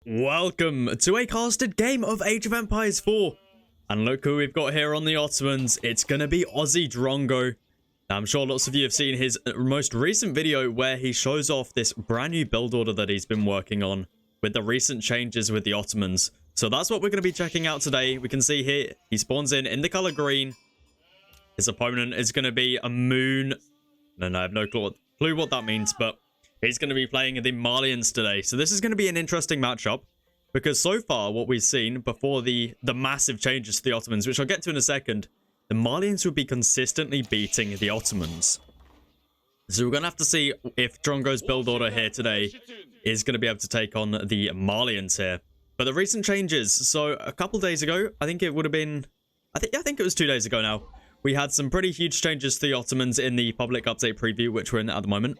Welcome to a casted game of Age of Empires 4. And look who we've got here on the Ottomans. It's gonna be Aussie Drongo. Now, I'm sure lots of you have seen his most recent video where he shows off this brand new build order that he's been working on with the recent changes with the Ottomans. So that's what we're going to be checking out today. We can see here he spawns in the color green. His opponent is going to be a moon. And I have no clue what that means, but he's going to be playing the Malians today. So this is going to be an interesting matchup because so far what we've seen before the massive changes to the Ottomans, which I'll get to in a second, the Malians would be consistently beating the Ottomans. So we're going to have to see if Drongo's build order here today is going to be able to take on the Malians here. But the recent changes, so a couple days ago, I think it would have been, I think it was 2 days ago now, we had some pretty huge changes to the Ottomans in the public update preview, which we're in at the moment.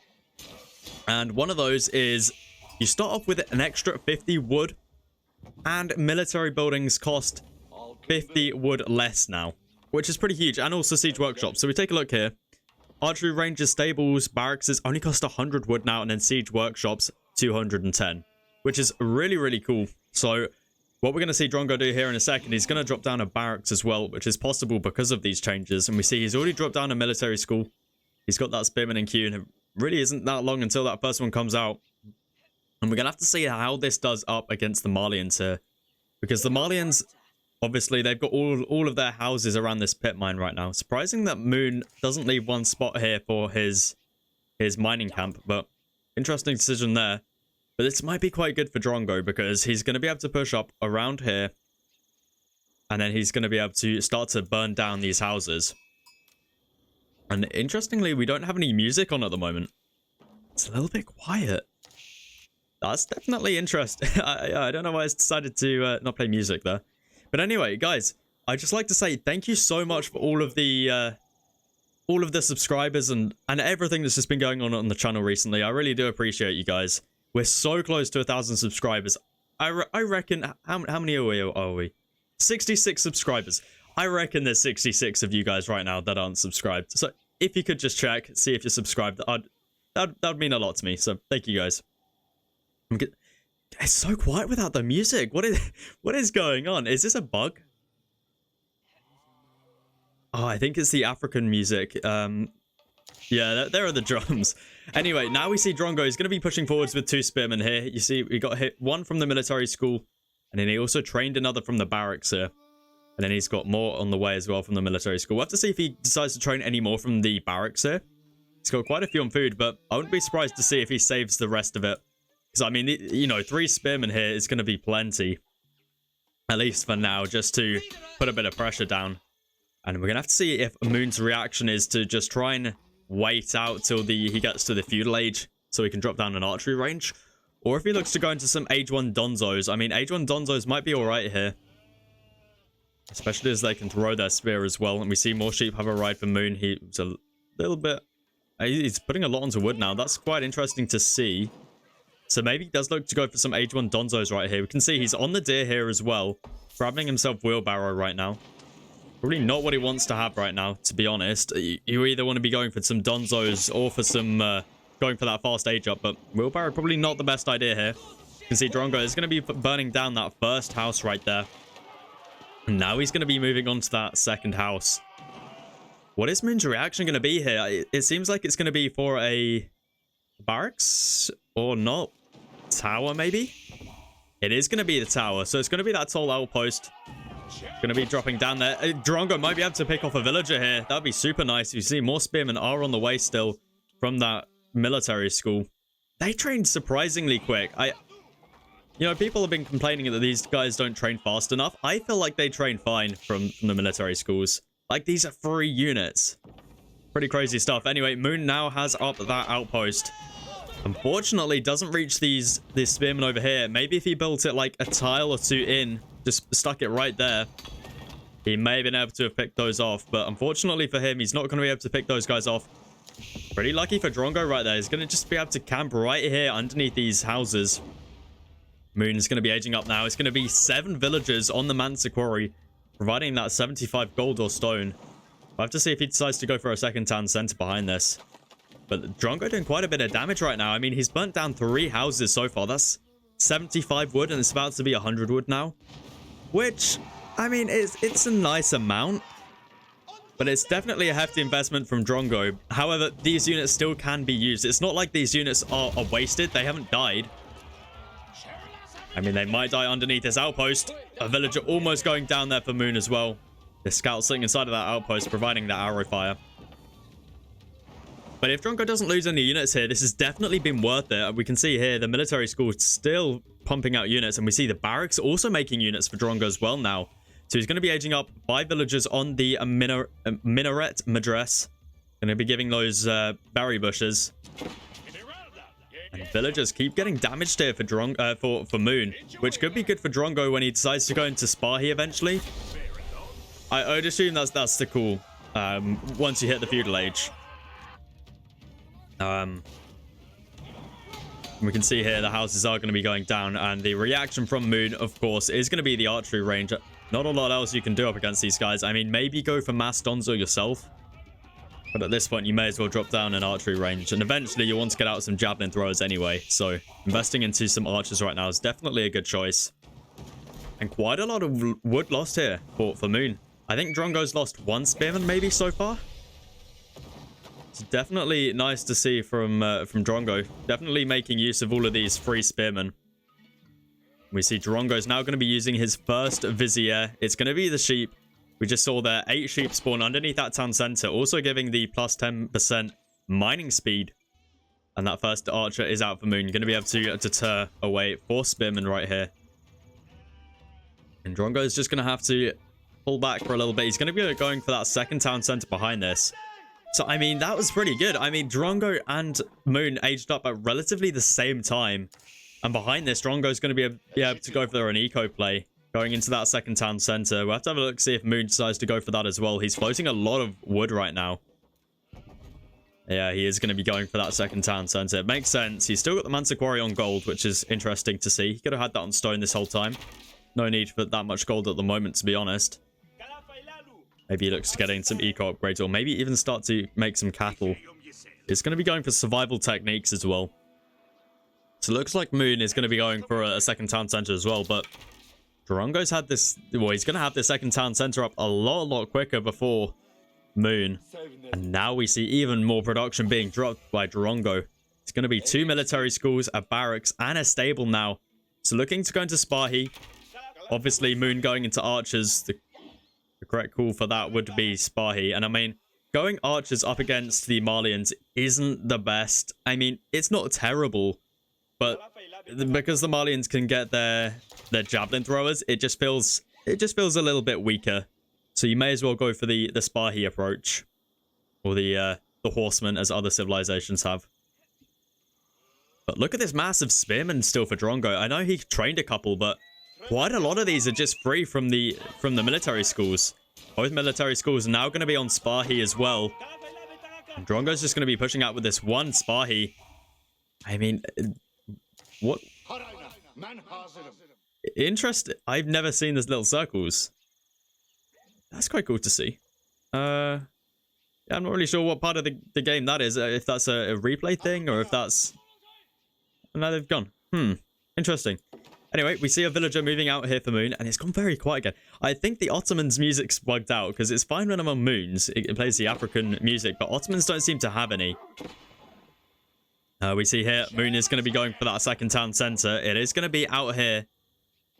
And one of those is you start off with an extra 50 wood and military buildings cost 50 wood less now, which is pretty huge, and also siege workshops. So we take a look here. Archery ranges, stables, barracks only cost 100 wood now, and then siege workshops 210, which is really, really cool. So what we're going to see Drongo do here in a second, he's going to drop down a barracks as well, which is possible because of these changes. And we see he's already dropped down a military school. He's got that spearman in queue, and it really isn't that long until that first one comes out. And we're going to have to see how this does up against the Malians here, because the Malians, obviously, they've got all of their houses around this pit mine right now. Surprising that Moon doesn't leave one spot here for his mining camp, but interesting decision there. But this might be quite good for Drongo because he's going to be able to push up around here, and then he's going to be able to start to burn down these houses. And interestingly, we don't have any music on at the moment. It's a little bit quiet. That's definitely interesting. I don't know why I decided to not play music there. But anyway, guys, I'd just like to say thank you so much for all of the subscribers and everything that's just been going on the channel recently. I really do appreciate you guys. We're so close to 1,000 subscribers. I reckon, how many are we? 66 subscribers. I reckon there's 66 of you guys right now that aren't subscribed. So if you could just check, see if you're subscribed, that'd mean a lot to me. So thank you guys. It's so quiet without the music. What is going on? Is this a bug? Oh, I think it's the African music. Yeah, there are the drums. Anyway, now we see Drongo. He's going to be pushing forwards with 2 spearmen here. You see, we got hit one from the military school, and then he also trained another from the barracks here. And then he's got more on the way as well from the military school. We'll have to see if he decides to train any more from the barracks here. He's got quite a few on food, but I wouldn't be surprised to see if he saves the rest of it. Because, I mean, you know, 3 spearmen here is going to be plenty. At least for now, just to put a bit of pressure down. And we're going to have to see if Moon's reaction is to just try and wait out till he gets to the feudal age so he can drop down an archery range. Or if he looks to go into some age 1 donzos. I mean, age 1 donzos might be alright here. Especially as they can throw their spear as well. And we see more sheep have a ride for Moon. He's a little bit... He's putting a lot onto wood now. That's quite interesting to see. So maybe he does look to go for some age 1 donzos right here. We can see he's on the deer here as well. Grabbing himself wheelbarrow right now. Probably not what he wants to have right now, to be honest. You either want to be going for some donzos or for some... going for that fast age up. But wheelbarrow probably not the best idea here. You can see Drongo is going to be burning down that first house right there. And now he's going to be moving on to that second house. What is Moon's reaction going to be here? It seems like it's going to be for a barracks or not. Tower, maybe? It is going to be the tower. So it's going to be that tall outpost. Going to be dropping down there. Drongo might be able to pick off a villager here. That would be super nice. You see more spearmen are on the way still from that military school. They trained surprisingly quick. You know, people have been complaining that these guys don't train fast enough. I feel like they train fine from the military schools. Like, these are 3 units. Pretty crazy stuff. Anyway, Moon now has up that outpost. Unfortunately, doesn't reach these spearmen over here. Maybe if he built it like a tile or 2 in, just stuck it right there, he may have been able to have picked those off. But unfortunately for him, he's not going to be able to pick those guys off. Pretty lucky for Drongo right there. He's going to just be able to camp right here underneath these houses. Moon is going to be aging up now. It's going to be 7 villagers on the Mansa Quarry, providing that 75 gold or stone. We'll have to see if he decides to go for a second town center behind this. But Drongo doing quite a bit of damage right now. I mean, he's burnt down 3 houses so far. That's 75 wood, and it's about to be 100 wood now. Which, I mean, it's a nice amount. But it's definitely a hefty investment from Drongo. However, these units still can be used. It's not like these units are wasted. They haven't died. I mean, they might die underneath this outpost. A villager almost going down there for Moon as well. The scout sitting inside of that outpost, providing that arrow fire. But if Drongo doesn't lose any units here, this has definitely been worth it. We can see here the military school still pumping out units. And we see the barracks also making units for Drongo as well now. So he's going to be aging up 5 villagers on the minaret madras. Going to be giving those berry bushes. And villagers keep getting damaged here for Moon, which could be good for Drongo when he decides to go into Spahi eventually. I would assume that's the call once you hit the feudal age. We can see here the houses are going to be going down, and the reaction from Moon, of course, is going to be the archery range. Not a lot else you can do up against these guys. I mean, maybe go for mass Donzo yourself. But at this point, you may as well drop down an archery range. And eventually, you'll want to get out some javelin throwers anyway. So, investing into some archers right now is definitely a good choice. And quite a lot of wood lost here for Moon. I think Drongo's lost 1 spearman maybe so far. It's definitely nice to see from Drongo. Definitely making use of all of these free spearmen. We see Drongo's now going to be using his first vizier. It's going to be the sheep. We just saw there 8 sheep spawn underneath that town center, also giving the plus 10% mining speed. And that first archer is out for Moon. Going to be able to deter away 4 spearmen right here. And Drongo's just going to have to pull back for a little bit. He's going to be going for that second town center behind this. So, I mean, that was pretty good. I mean, Drongo and Moon aged up at relatively the same time. And behind this, Drongo's going to be able to go for an eco play. Going into that second town center. We'll have to have a look, see if Moon decides to go for that as well. He's floating a lot of wood right now. Yeah, he is going to be going for that second town center. It makes sense. He's still got the Mansa Quarry on gold, which is interesting to see. He could have had that on stone this whole time. No need for that much gold at the moment, to be honest. Maybe he looks to get in some eco upgrades, or maybe even start to make some cattle. It's going to be going for survival techniques as well. So it looks like Moon is going to be going for a second town center as well, but Drongo's had this, well, he's going to have the second town center up a lot quicker before Moon. And now we see even more production being dropped by Drongo. It's going to be 2 military schools, a barracks, and a stable now. So looking to go into Spahi. Obviously, Moon going into archers. The correct call for that would be Spahi. And I mean, going archers up against the Malians isn't the best. I mean, it's not terrible. But because the Malians can get their javelin throwers, it just feels a little bit weaker. So you may as well go for the Spahi approach, or the horsemen, as other civilizations have. But look at this massive spearman still for Drongo. I know he trained a couple, but quite a lot of these are just free from the military schools. Both military schools are now going to be on Spahi as well. And Drongo's just going to be pushing out with this one Spahi. I mean, what? Interesting. I've never seen these little circles. That's quite cool to see. Yeah, I'm not really sure what part of the game that is. If that's a replay thing, or if that's... Now they've gone. Interesting. Anyway, we see a villager moving out here for Moon, and it's gone very quiet again. I think the Ottomans' music's bugged out, because it's fine when I'm on Moons. It plays the African music, but Ottomans don't seem to have any. We see here, Moon is going to be going for that second town center. It is going to be out here.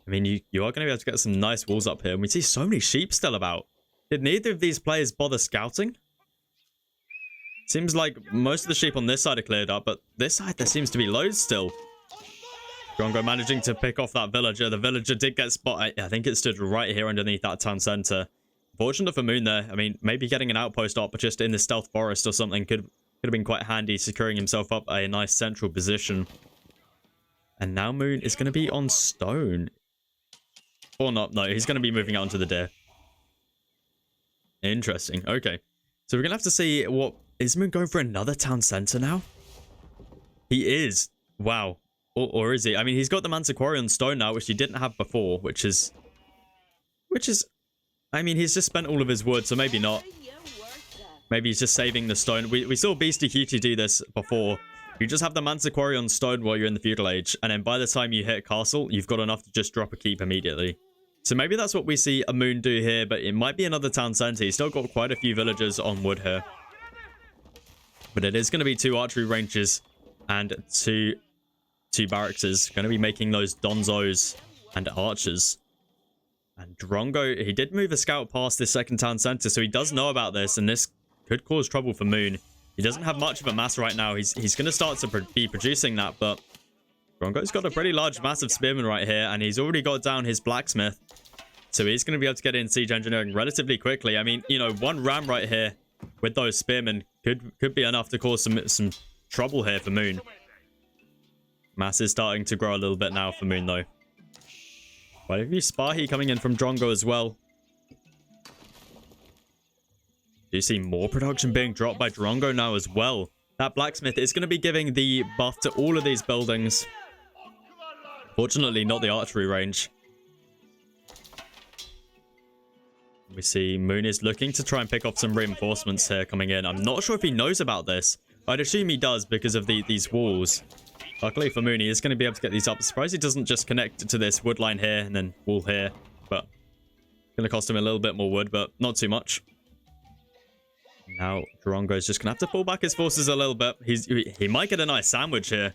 I mean, you are going to be able to get some nice walls up here. And we see so many sheep still about. Did neither of these players bother scouting? Seems like most of the sheep on this side are cleared up, but this side there seems to be loads still. Drongo managing to pick off that villager. The villager did get spotted. I think it stood right here underneath that town center. Fortunate for Moon there. I mean, maybe getting an outpost up just in the stealth forest or something could have been quite handy, securing himself up a nice central position. And now Moon is going to be on stone. Or not. No, he's going to be moving out onto the deer. Interesting. Okay. So we're going to have to see what... Is Moon going for another town center now? He is. Wow. Or is he? I mean, he's got the Mansa Quarry on stone now, which he didn't have before, which is... I mean, he's just spent all of his wood, so maybe not. Maybe he's just saving the stone. We saw Beastie Cutie do this before. You just have the Manticore on stone while you're in the feudal age, and then by the time you hit castle, you've got enough to just drop a keep immediately. So maybe that's what we see a Moon do here, but it might be another town center. He's still got quite a few villagers on wood here. But it is going to be 2 archery ranges and two barracks. Going to be making those donzos and archers. And Drongo, he did move a scout past this second town center, so he does know about this, and this could cause trouble for Moon. He doesn't have much of a mass right now. He's going to start to be producing that, but Drongo's got a pretty large, massive spearman right here, and he's already got down his blacksmith. So he's going to be able to get in siege engineering relatively quickly. I mean, you know, 1 ram right here with those spearmen could be enough to cause some trouble here for Moon. Mass is starting to grow a little bit now for Moon, though. But if you Spahi coming in from Drongo as well. Do you see more production being dropped by Drongo now as well? That blacksmith is going to be giving the buff to all of these buildings. Fortunately, not the archery range. We see Moon is looking to try and pick off some reinforcements here coming in. I'm not sure if he knows about this. I'd assume he does because of these walls. Luckily for Moon, he is going to be able to get these up. I'm surprised he doesn't just connect to this wood line here and then wall here. But it's going to cost him a little bit more wood, but not too much. Now, Drongo's just going to have to pull back his forces a little bit. He might get a nice sandwich here.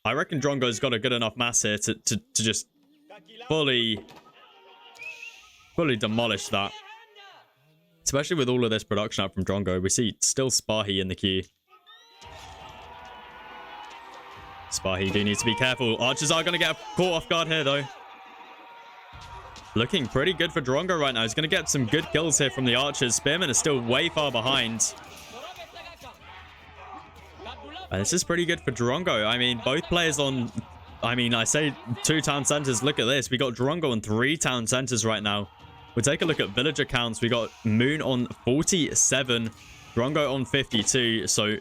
I reckon Drongo's got a good enough mass here to just fully demolish that. Especially with all of this production out from Drongo. We see still Spahi in the queue. Spahi do need to be careful. Archers are going to get caught off guard here, though. Looking pretty good for Drongo right now. He's going to get some good kills here from the archers. Spearmen are still way far behind. And this is pretty good for Drongo. I mean, both players on... I mean, I say 2 town centers. Look at this. We got Drongo on 3 town centers right now. We'll take a look at villager counts. We got Moon on 47. Drongo on 52. So,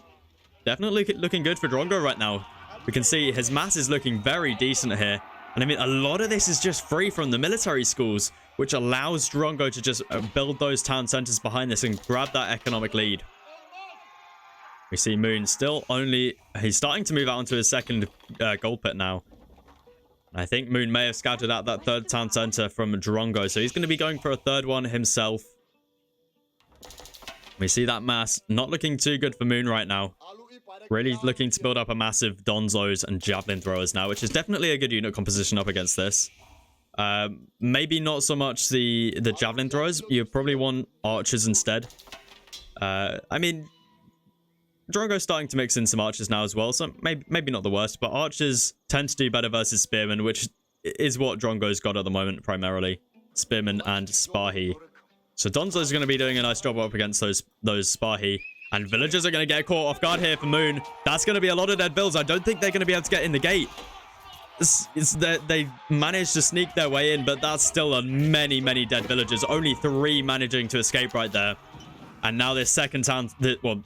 definitely looking good for Drongo right now. We can see his mass is looking very decent here. And I mean, a lot of this is just free from the military schools, which allows Drongo to just build those town centers behind this and grab that economic lead. We see Moon still only... He's starting to move out into his second gold pit now. I think Moon may have scouted out that 3rd town center from Drongo, so he's going to be going for a 3rd one himself. We see that mass not looking too good for Moon right now. Really looking to build up a massive Donzos and Javelin throwers now, which is definitely a good unit composition up against this. Maybe not so much the Javelin throwers. You probably want archers instead. I mean, Drongo's starting to mix in some archers now as well, so maybe not the worst, but archers tend to do better versus spearmen, which is what Drongo's got at the moment primarily. Spearmen and Spahi. So Donzo's going to be doing a nice job up against those Spahi. And villagers are going to get caught off guard here for Moon. That's going to be a lot of dead builds. I don't think they're going to be able to get in the gate. They managed to sneak their way in, but that's still many dead villagers. Only 3 managing to escape right there. And now this second town... Well,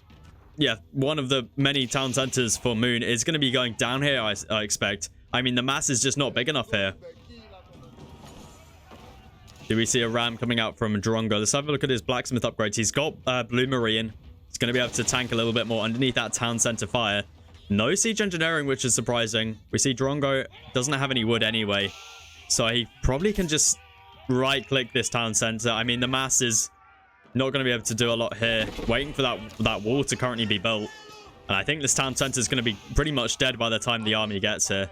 yeah, one of the many town centers for Moon is going to be going down here, I expect. I mean, the mass is just not big enough here. Do we see a ram coming out from Drongo? Let's have a look at his blacksmith upgrades. He's got Blue Marine. He's going to be able to tank a little bit more underneath that town center fire. No siege engineering, which is surprising. We see Drongo doesn't have any wood anyway. So he probably can just right-click this town center. I mean, the mass is not going to be able to do a lot here. Waiting for that wall to currently be built. And I think this town center is going to be pretty much dead by the time the army gets here.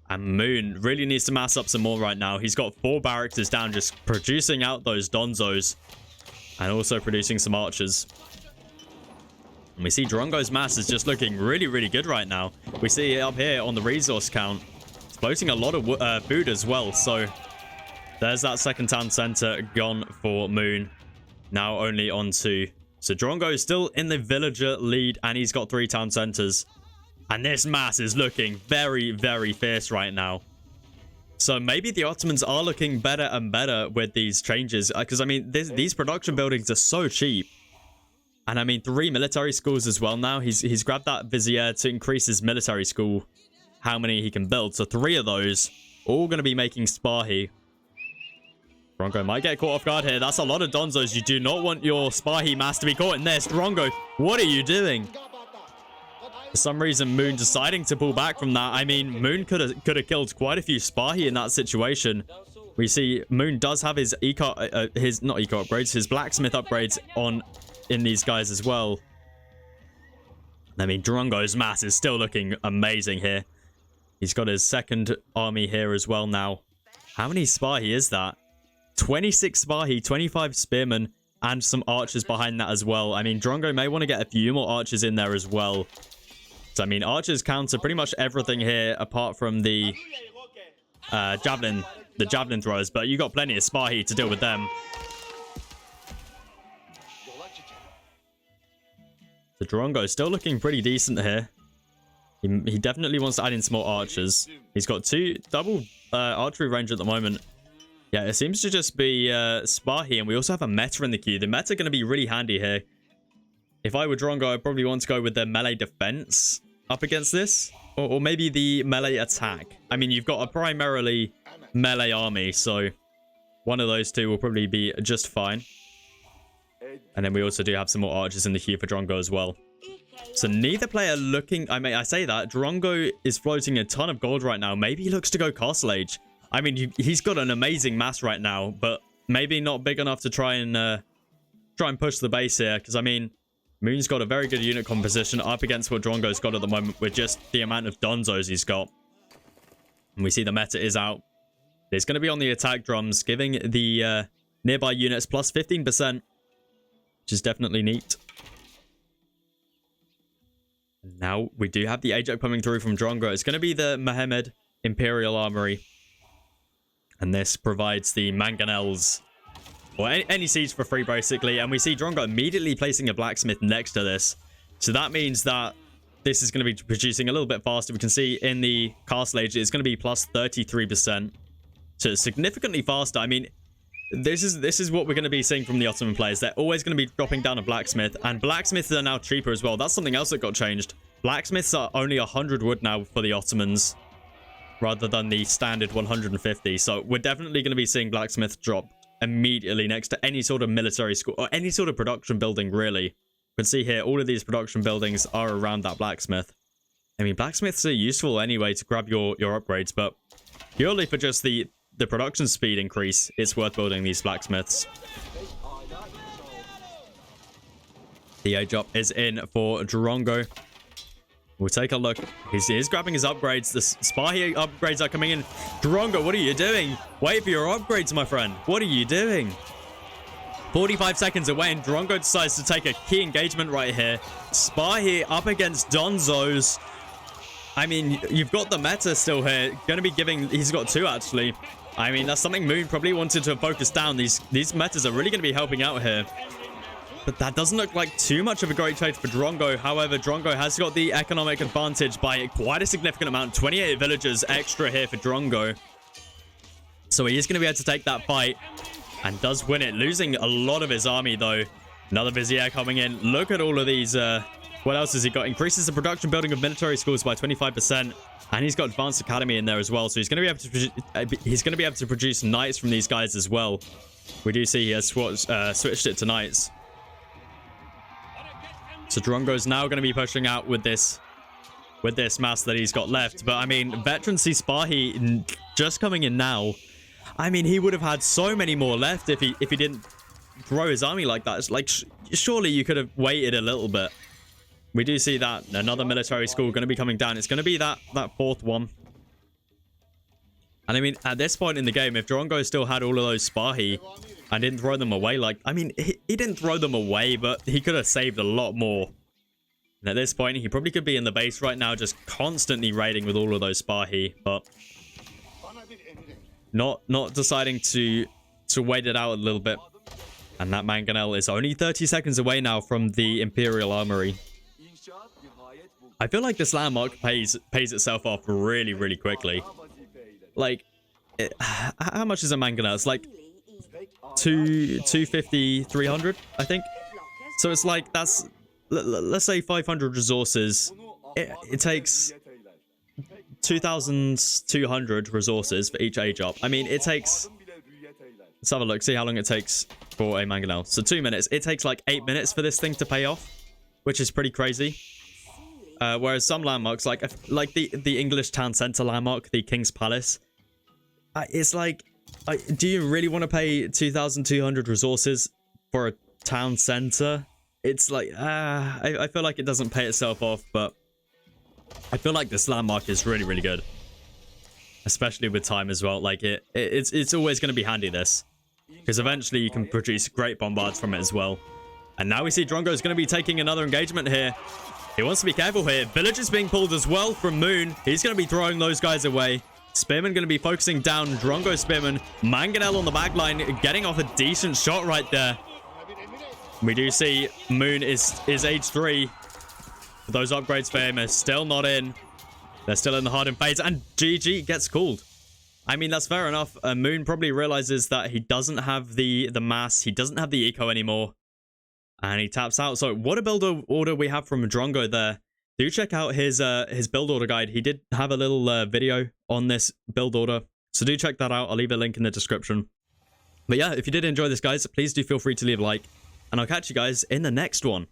And Moon really needs to mass up some more right now. He's got 4 barracks down, just producing out those Donzos. And also producing some archers. And we see Drongo's mass is just looking really good right now. We see it up here on the resource count. It's floating a lot of food as well. So there's that second town center gone for Moon. Now only on 2. So Drongo is still in the villager lead. And he's got 3 town centers. And this mass is looking very fierce right now. So maybe the Ottomans are looking better and better with these changes. Because, I mean, these production buildings are so cheap. And, I mean, 3 military schools as well now. He's grabbed that Vizier to increase his military school. How many he can build. So 3 of those. All going to be making Spahi. Drongo might get caught off guard here. That's a lot of Donzos. You do not want your Spahi mass to be caught in this. Drongo, what are you doing? For some reason, Moon deciding to pull back from that. I mean, Moon could have killed quite a few Spahi in that situation. We see Moon does have his not eco upgrades, his blacksmith upgrades on in these guys as well. I mean, Drongo's mass is still looking amazing here. He's got his second army here as well now. How many Spahi is that? 26 Spahi, 25 spearmen, and some archers behind that as well. I mean, Drongo may want to get a few more archers in there as well. So, I mean, archers counter pretty much everything here apart from the javelin throwers. But you got plenty of Spahi to deal with them. The Drongo still looking pretty decent here. He definitely wants to add in some more archers. He's got double archery range at the moment. Yeah, it seems to just be Spahi, and we also have a meta in the queue. The meta going to be really handy here. If I were Drongo, I'd probably want to go with the melee defense up against this, or maybe the melee attack. I mean, you've got a primarily melee army, so one of those two will probably be just fine. And then we also do have some more archers in the queue for Drongo as well. So neither player looking... I mean, I say that. Drongo is floating a ton of gold right now. Maybe he looks to go Castle Age. I mean, he's got an amazing mass right now, but maybe not big enough to try and push the base here. Because, I mean, Moon's got a very good unit composition up against what Drongo's got at the moment with just the amount of Donzos he's got. And we see the meta is out. It's going to be on the attack drums, giving the nearby units plus 15%, which is definitely neat. Now, we do have the Ajax coming through from Drongo. It's going to be the Mohammed Imperial Armory. And this provides the mangonels, or any siege for free, basically. And we see Drongo immediately placing a blacksmith next to this. So that means that this is going to be producing a little bit faster. We can see in the Castle Age, it's going to be plus 33%. So it's significantly faster. I mean, this is what we're going to be seeing from the Ottoman players. They're always going to be dropping down a blacksmith, and blacksmiths are now cheaper as well. That's something else that got changed. Blacksmiths are only 100 wood now for the Ottomans, rather than the standard 150. So we're definitely going to be seeing blacksmith drop immediately next to any sort of military school or any sort of production building, really. You can see here, all of these production buildings are around that blacksmith. I mean, blacksmiths are useful anyway to grab your upgrades, but purely for just the production speed increase, it's worth building these blacksmiths. The age up is in for Drongo. We'll take a look. He's grabbing his upgrades. The Spahi upgrades are coming in. Drongo, what are you doing? Wait for your upgrades, my friend. What are you doing? 45 seconds away, and Drongo decides to take a key engagement right here. Spahi up against Donzos. I mean, you've got the meta still here. Going to be giving... He's got two, actually. I mean, that's something Moon probably wanted to focus down. These metas are really going to be helping out here. But that doesn't look like too much of a great trade for Drongo. However, Drongo has got the economic advantage by quite a significant amount. 28 villagers extra here for Drongo. So he is going to be able to take that fight and does win it. Losing a lot of his army, though. Another Vizier coming in. Look at all of these. What else has he got? Increases the production building of military schools by 25%. And he's got Advanced Academy in there as well. So he's going to be able to produce knights from these guys as well. We do see he has switched it to knights. So Drongo's now going to be pushing out with this mass that he's got left. But I mean, veterancy Spahi just coming in now. I mean, he would have had so many more left if he didn't grow his army like that. It's like, surely you could have waited a little bit. We do see that another military school going to be coming down. It's going to be that fourth one. And I mean, at this point in the game, if Drongo still had all of those Spahi and didn't throw them away, like, I mean, he didn't throw them away, but he could have saved a lot more. And at this point, he probably could be in the base right now, just constantly raiding with all of those Spahi, but not deciding to wait it out a little bit. And that mangonel is only 30 seconds away now from the Imperial Armory. I feel like this landmark pays itself off really, really quickly. Like, how much is a mangonel? It's like 250, 300, I think. So it's like, that's, let's say 500 resources. It takes 2,200 resources for each age up. I mean, it takes, let's have a look, see how long it takes for a mangonel. So 2 minutes. It takes like 8 minutes for this thing to pay off, which is pretty crazy. Whereas some landmarks, like the English town centre landmark, the King's Palace, it's like, do you really want to pay 2,200 resources for a town centre? It's like, I feel like it doesn't pay itself off, but I feel like this landmark is really, really good. Especially with time as well. Like, it's always going to be handy, this. Because eventually you can produce great bombards from it as well. And now we see Drongo's going to be taking another engagement here. He wants to be careful here. Village is being pulled as well from Moon. He's going to be throwing those guys away. Spearman going to be focusing down Drongo Spearman. Mangonel on the back line, getting off a decent shot right there. We do see Moon is age 3. Those upgrades for him are still not in. They're still in the hardened phase, and GG gets called. I mean, that's fair enough. Moon probably realizes that he doesn't have the mass. He doesn't have the eco anymore. And he taps out. So what a build order we have from Drongo there. Do check out his build order guide. He did have a little video on this build order. So do check that out. I'll leave a link in the description. But yeah, if you did enjoy this, guys, please do feel free to leave a like. And I'll catch you guys in the next one.